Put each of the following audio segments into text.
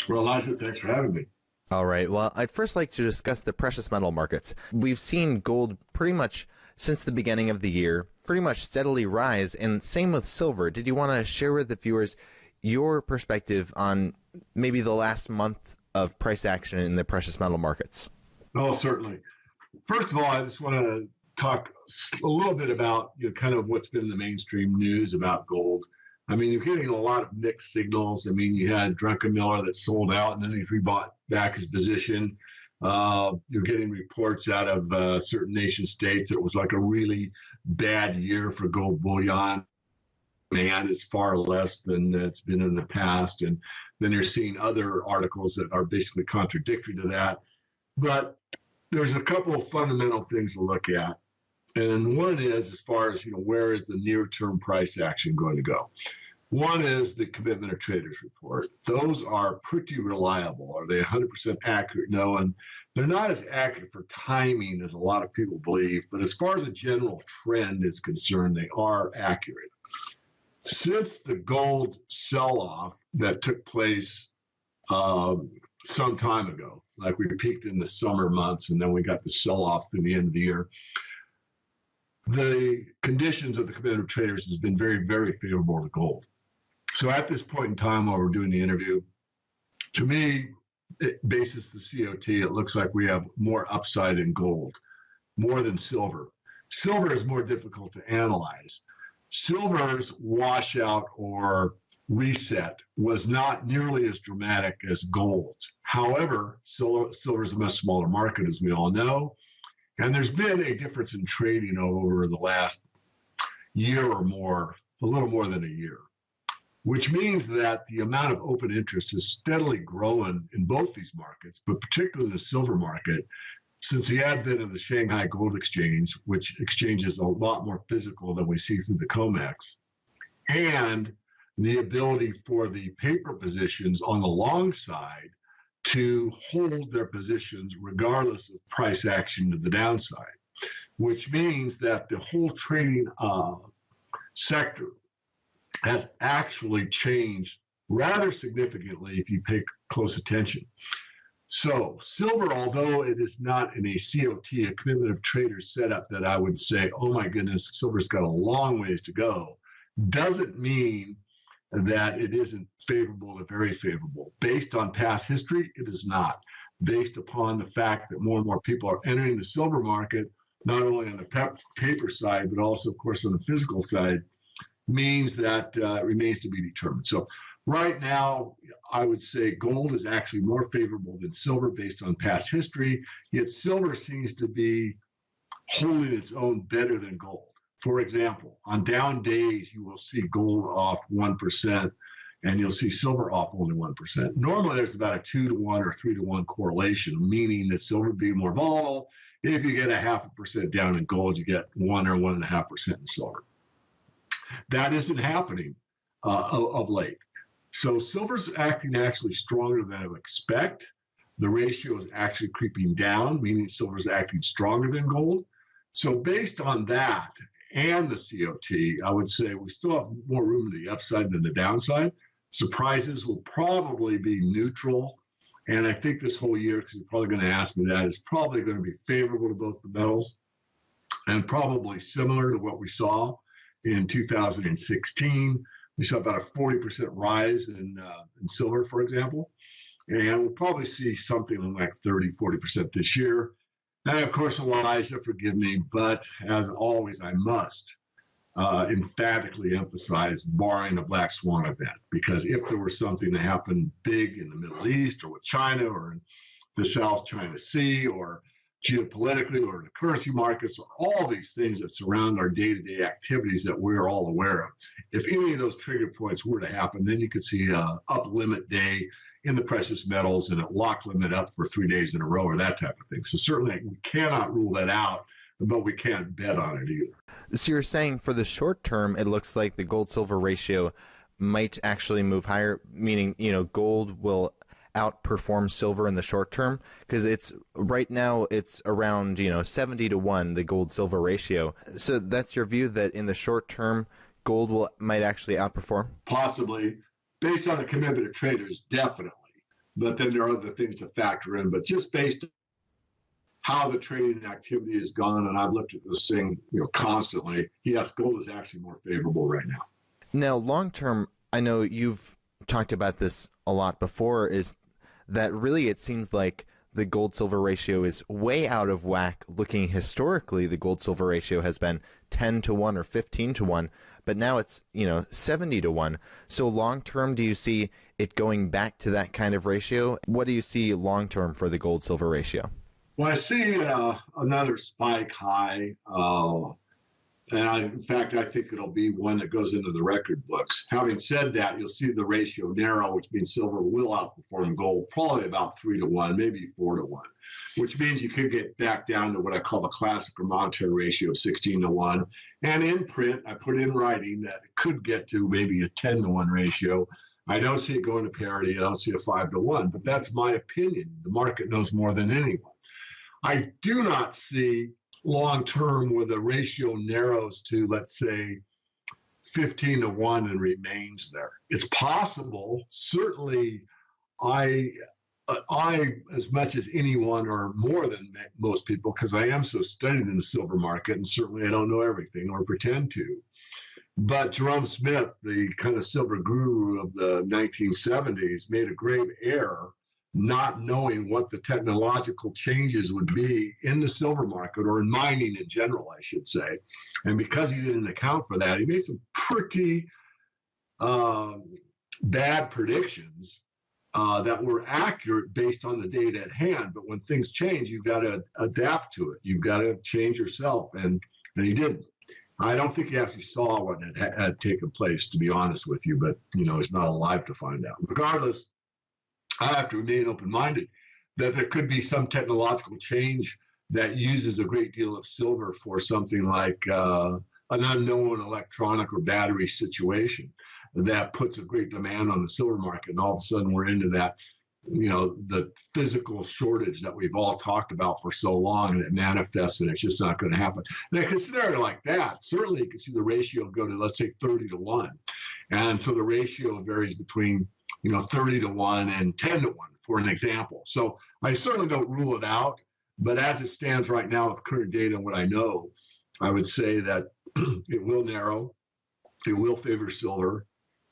Well, Elijah, thanks for having me. All right. Well, I'd first like to discuss the precious metal markets. We've seen gold pretty much since the beginning of the year, pretty much steadily rise, and same with silver. Did you want to share with the viewers your perspective on maybe the last month of price action in the precious metal markets? Oh, certainly. First of all, I just want to talk a little bit about kind of what's been the mainstream news about gold. I mean, you're getting a lot of mixed signals. I mean, you had Druckenmiller that sold out and then he rebought back his position. You're getting reports out of certain nation states that it was like a really bad year for gold bullion. Demand is far less than it's been in the past. And then you're seeing other articles that are basically contradictory to that. But there's a couple of fundamental things to look at. And one is, as far as, where is the near-term price action going to go? One is the Commitment of Traders report. Those are pretty reliable. Are they 100% accurate? No, and they're not as accurate for timing as a lot of people believe, but as far as a general trend is concerned, they are accurate. Since the gold sell-off that took place some time ago, like we peaked in the summer months and then we got the sell-off through the end of the year, the conditions of the Commitment of Traders has been very, very favorable to gold. So at this point in time while we're doing the interview, to me, basis the COT, it looks like we have more upside in gold, more than silver. Silver is more difficult to analyze. Silver's washout or reset was not nearly as dramatic as gold's. However, silver is a much smaller market, as we all know. And there's been a difference in trading over the last year or more, a little more than a year, which means that the amount of open interest has steadily grown in both these markets, but particularly in the silver market, since the advent of the Shanghai Gold Exchange, which exchange is a lot more physical than we see through the COMEX, and the ability for the paper positions on the long side to hold their positions regardless of price action to the downside, which means that the whole trading sector has actually changed rather significantly if you pay close attention. So silver, although it is not in a COT, a Commitment of Traders setup that I would say, oh my goodness, silver's got a long ways to go, doesn't mean that it isn't favorable to very favorable. Based on past history, it is not. Based upon the fact that more and more people are entering the silver market, not only on the paper side, but also, of course, on the physical side, means that it remains to be determined. So right now, I would say gold is actually more favorable than silver based on past history, yet silver seems to be holding its own better than gold. For example, on down days, you will see gold off 1%, and you'll see silver off only 1%. Normally, there's about a 2-to-1 or 3-to-1 correlation, meaning that silver would be more volatile. If you get 0.5% down in gold, you get 1 or 1.5% in silver. That isn't happening of late. So silver's acting actually stronger than I would expect. The ratio is actually creeping down, meaning silver's acting stronger than gold. So based on that, and the COT, I would say we still have more room to the upside than the downside. Surprises will probably be neutral. And I think this whole year, because you're probably going to ask me that, is probably going to be favorable to both the metals and probably similar to what we saw in 2016. We saw about a 40% rise in silver, for example. And we'll probably see something like 30-40% this year. And of course, Elijah, forgive me, but as always, I must emphatically emphasize barring a black swan event, because if there were something that happened big in the Middle East or with China or in the South China Sea or geopolitically or in the currency markets or all these things that surround our day-to-day activities that we're all aware of, if any of those trigger points were to happen, then you could see a up limit day in the precious metals and a lock limit up for 3 days in a row or that type of thing. So certainly we cannot rule that out, but we can't bet on it either. So you're saying for the short term, it looks like the gold-silver ratio might actually move higher, meaning, gold will outperform silver in the short term? Because it's right now it's around, 70-1, the gold-silver ratio. So that's your view that in the short term, gold might actually outperform? Possibly. Based on the Commitment of Traders, definitely. but then there are other things to factor in. But just based on how the trading activity has gone, and I've looked at this thing, constantly, yes, gold is actually more favorable right now. Now, long term, I know you've talked about this a lot before, is that really it seems like the gold silver ratio is way out of whack. Looking historically, the gold silver ratio has been 10 to 1 or 15 to 1, but now it's 70 to 1. So long term, do you see it going back to that kind of ratio? What do you see long term for the gold silver ratio? Well, I see another spike high. In fact, I think it'll be one that goes into the record books. Having said that, you'll see the ratio narrow, which means silver will outperform gold, probably about 3 to 1, maybe 4 to 1, which means you could get back down to what I call the classic or monetary ratio of 16 to 1. And in print, I put in writing that it could get to maybe a 10 to 1 ratio. I don't see it going to parity. I don't see a 5 to 1, but that's my opinion. The market knows more than anyone. I do not see long term where the ratio narrows to, let's say, 15 to 1 and remains there. It's possible. Certainly, I as much as anyone or more than most people, because I am so studied in the silver market, and certainly I don't know everything or pretend to. But Jerome Smith, the kind of silver guru of the 1970s, made a grave error not knowing what the technological changes would be in the silver market, or in mining in general, I should say. And because he didn't account for that, he made some pretty bad predictions that were accurate based on the data at hand. But when things change, you've got to adapt to it. You've got to change yourself. And he didn't. I don't think he actually saw what had taken place, to be honest with you, but, he's not alive to find out. Regardless, I have to remain open-minded that there could be some technological change that uses a great deal of silver for something like an unknown electronic or battery situation that puts a great demand on the silver market. And all of a sudden we're into that, the physical shortage that we've all talked about for so long, and it manifests, and it's just not going to happen. And in a scenario like that, certainly you can see the ratio go to, let's say, 30 to 1. And so the ratio varies between 30 to 1 and 10 to 1, for an example. So I certainly don't rule it out, but as it stands right now with current data and what I know, I would say that it will narrow, it will favor silver,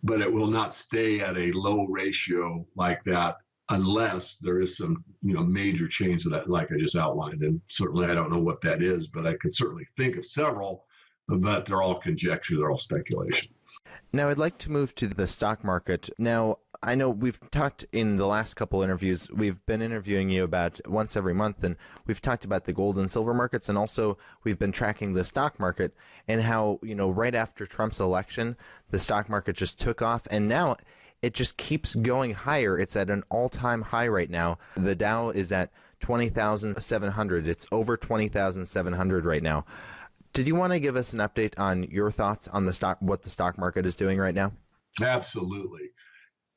but it will not stay at a low ratio like that unless there is some, major change that, like I just outlined. And certainly I don't know what that is, but I could certainly think of several, but they're all conjecture, they're all speculation. Now, I'd like to move to the stock market. Now, I know we've talked in the last couple interviews, we've been interviewing you about once every month, and we've talked about the gold and silver markets, and also we've been tracking the stock market and how, right after Trump's election, the stock market just took off, and now it just keeps going higher. It's at an all-time high right now. The Dow is at 20,700. It's over 20,700 right now. Did you want to give us an update on your thoughts on what the stock market is doing right now? Absolutely.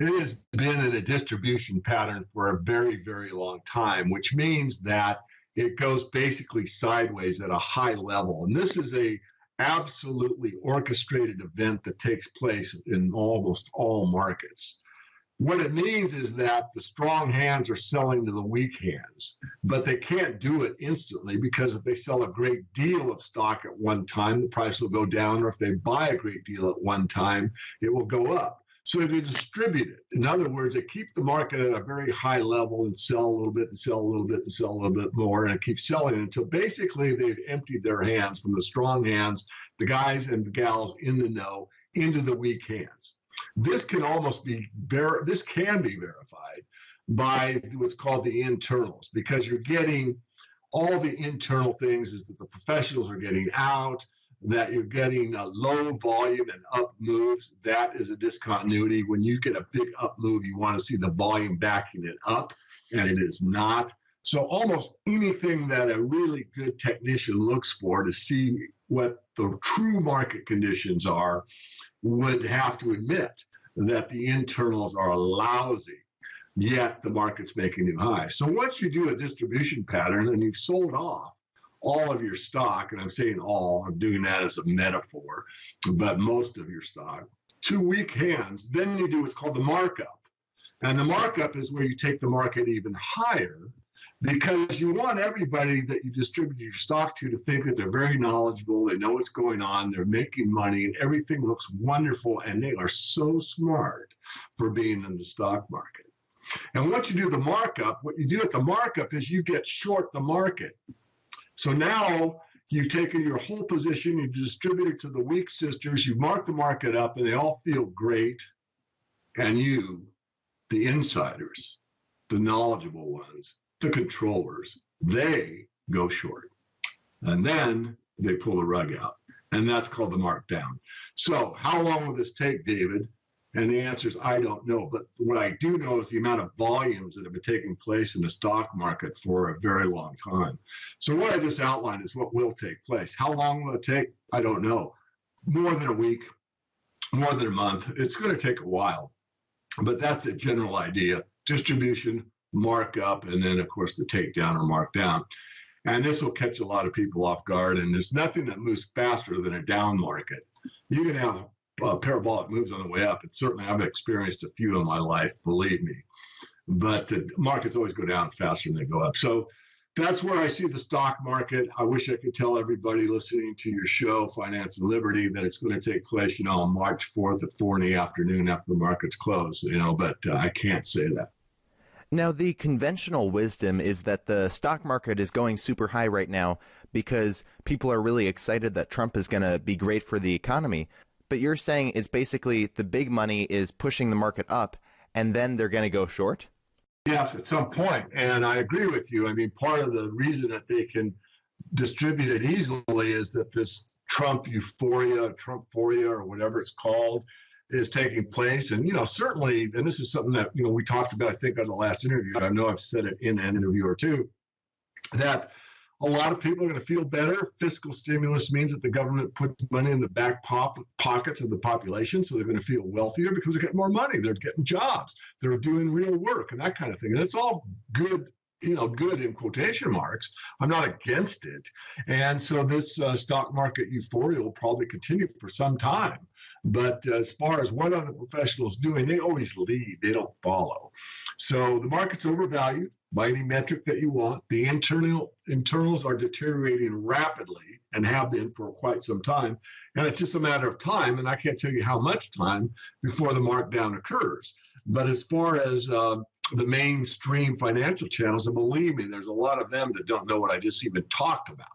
It has been in a distribution pattern for a very, very long time, which means that it goes basically sideways at a high level. And this is a absolutely orchestrated event that takes place in almost all markets. What it means is that the strong hands are selling to the weak hands, but they can't do it instantly, because if they sell a great deal of stock at one time, the price will go down, or if they buy a great deal at one time, it will go up. So they distribute it. In other words, they keep the market at a very high level and sell a little bit and sell a little bit and sell a little bit more, and it keeps selling until basically they've emptied their hands from the strong hands, the guys and the gals in the know, into the weak hands. This can be verified by what's called the internals, because you're getting all the internal things is that the professionals are getting out, that you're getting a low volume and up moves. That is a discontinuity. When you get a big up move, you want to see the volume backing it up, and it is not. So almost anything that a really good technician looks for to see what the true market conditions are would have to admit that the internals are lousy, yet the market's making new highs. So once you do a distribution pattern and you've sold off all of your stock, and I'm saying all, I'm doing that as a metaphor, but most of your stock, to weak hands, then you do what's called the markup. And the markup is where you take the market even higher, because you want everybody that you distribute your stock to think that they're very knowledgeable, they know what's going on, they're making money, and everything looks wonderful, and they are so smart for being in the stock market. And once you do the markup, what you do at the markup is you get short the market. So now you've taken your whole position, you distribute it to the weak sisters, you mark the market up, and they all feel great. And you, the insiders, the knowledgeable ones, the controllers, they go short. And then they pull the rug out. And that's called the markdown. So how long will this take, David? And the answer is, I don't know. But what I do know is the amount of volumes that have been taking place in the stock market for a very long time. So what I just outlined is what will take place. How long will it take? I don't know. More than a week, more than a month. It's going to take a while. But that's the general idea. Distribution, markup, and then, of course, the takedown or markdown. And this will catch a lot of people off guard. And there's nothing that moves faster than a down market. You can have parabolic moves on the way up. And certainly I've experienced a few in my life, believe me. But the markets always go down faster than they go up. So that's where I see the stock market. I wish I could tell everybody listening to your show, Finance and Liberty, that it's going to take place, on March 4th at 4 in the afternoon after the markets close, but I can't say that. Now, the conventional wisdom is that the stock market is going super high right now because people are really excited that Trump is going to be great for the economy. But you're saying it's basically the big money is pushing the market up and then they're going to go short? Yes, at some point. And I agree with you. I mean, part of the reason that they can distribute it easily is that this Trumphoria, or whatever it's called, is taking place. And, certainly, and this is something that, we talked about, I think, on the last interview. I know I've said it in an interview or two, that a lot of people are going to feel better. Fiscal stimulus means that the government puts money in the back pockets of the population, so they're going to feel wealthier because they're getting more money. They're getting jobs. They're doing real work and that kind of thing. And it's all good, good in quotation marks. I'm not against it. And so this stock market euphoria will probably continue for some time. But as far as what other professionals doing, they always lead. They don't follow. So the market's overvalued by any metric that you want. The internals are deteriorating rapidly and have been for quite some time. And it's just a matter of time, and I can't tell you how much time before the markdown occurs. But as far as the mainstream financial channels, and believe me, there's a lot of them that don't know what I just even talked about.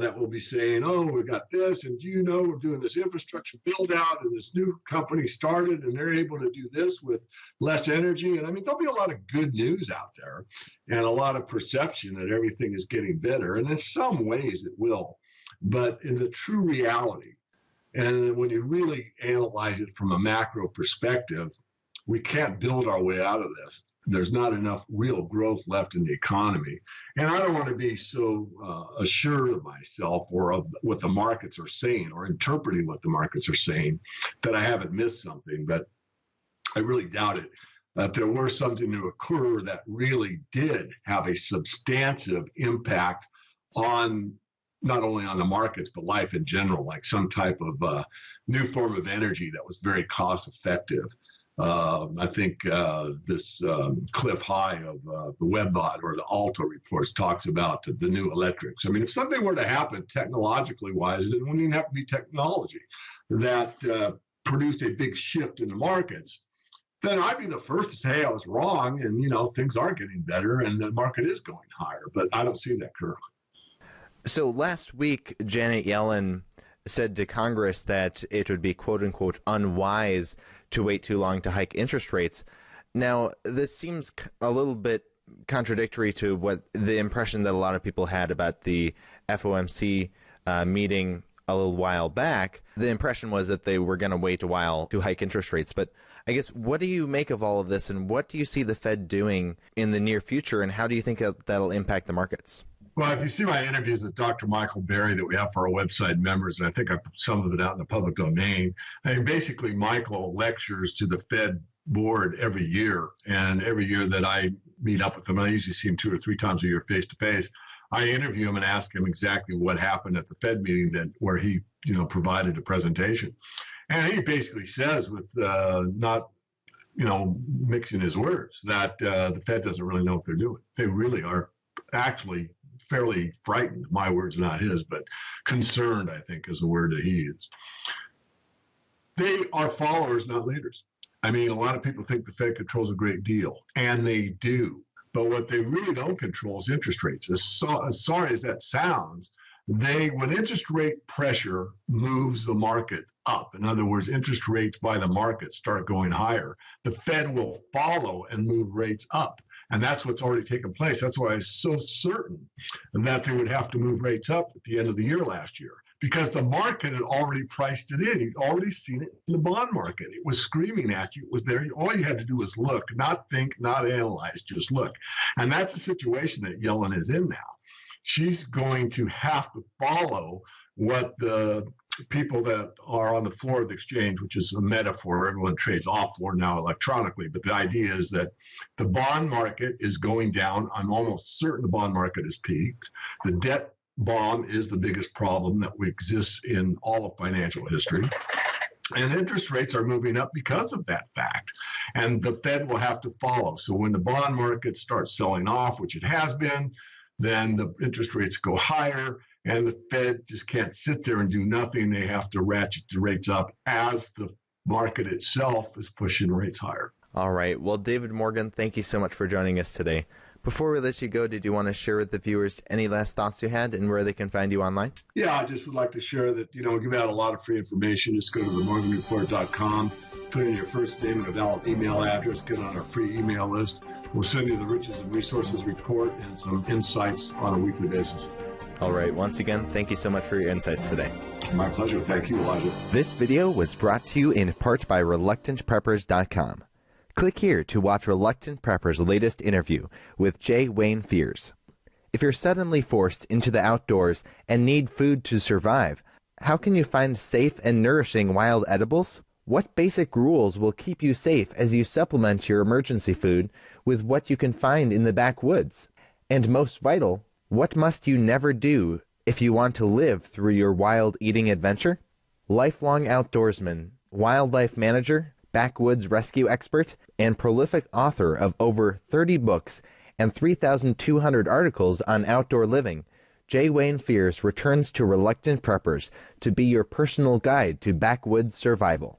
That will be saying, oh, we got this, and we're doing this infrastructure build out, and this new company started, and they're able to do this with less energy. And I mean, there'll be a lot of good news out there and a lot of perception that everything is getting better. And in some ways it will. But in the true reality, and when you really analyze it from a macro perspective, we can't build our way out of this. There's not enough real growth left in the economy. And I don't want to be so assured of myself or of what the markets are saying or interpreting what the markets are saying that I haven't missed something. But I really doubt it. If there were something to occur that really did have a substantive impact on not only on the markets, but life in general, like some type of new form of energy that was very cost effective. I think this Cliff High of the WebBot or the Alto reports talks about the new electrics. I mean, if something were to happen technologically wise, it wouldn't even have to be technology that produced a big shift in the markets, then I'd be the first to say, hey, I was wrong, and things are getting better and the market is going higher. But I don't see that currently. So last week, Janet Yellen said to Congress that it would be, quote unquote, unwise to wait too long to hike interest rates. Now, this seems a little bit contradictory to what the impression that a lot of people had about the FOMC meeting a little while back. The impression was that they were going to wait a while to hike interest rates. But I guess, what do you make of all of this, and what do you see the Fed doing in the near future, and how do you think that'll impact the markets? Well, if you see my interviews with Dr. Michael Berry that we have for our website members, and I think I put some of it out in the public domain, I mean, basically Michael lectures to the Fed board every year. And every year that I meet up with him, I usually see him 2 or 3 times a year face to face, I interview him and ask him exactly what happened at the Fed meeting where he, provided a presentation. And he basically says with not mixing his words that the Fed doesn't really know what they're doing. They really are actually fairly frightened. My words, not his, but concerned, I think, is the word that he used. They are followers, not leaders. I mean, a lot of people think the Fed controls a great deal, and they do. But what they really don't control is interest rates. As sorry as that sounds, when interest rate pressure moves the market up, in other words, interest rates by the market start going higher, the Fed will follow and move rates up. And that's what's already taken place. That's why I was so certain that they would have to move rates up at the end of the year last year, because the market had already priced it in. You'd already seen it in the bond market. It was screaming at you. It was there. All you had to do was look, not think, not analyze, just look. And that's a situation that Yellen is in now. She's going to have to follow what the people that are on the floor of the exchange, which is a metaphor, everyone trades off floor now electronically, but the idea is that the bond market is going down. I'm almost certain the bond market is peaked. The debt bomb is the biggest problem that exists in all of financial history. And interest rates are moving up because of that fact. And the Fed will have to follow. So when the bond market starts selling off, which it has been, then the interest rates go higher, and the Fed just can't sit there and do nothing. They have to ratchet the rates up as the market itself is pushing rates higher. All right. Well, David Morgan, thank you so much for joining us today. Before we let you go, did you want to share with the viewers any last thoughts you had and where they can find you online? Yeah, I just would like to share that, we give out a lot of free information. Just go to themorganreport.com, put in your first name and a valid email address, get on our free email list. We'll send you the Riches and Resources report and some insights on a weekly basis. All right. Once again, thank you so much for your insights today. My pleasure. Thank you, Elijah. This video was brought to you in part by ReluctantPreppers.com. Click here to watch Reluctant Prepper's latest interview with J. Wayne Fears. If you're suddenly forced into the outdoors and need food to survive, how can you find safe and nourishing wild edibles? What basic rules will keep you safe as you supplement your emergency food with what you can find in the backwoods? And most vital, what must you never do if you want to live through your wild eating adventure? Lifelong outdoorsman, wildlife manager, backwoods rescue expert, and prolific author of over 30 books and 3,200 articles on outdoor living, J. Wayne Fears returns to Reluctant Preppers to be your personal guide to backwoods survival.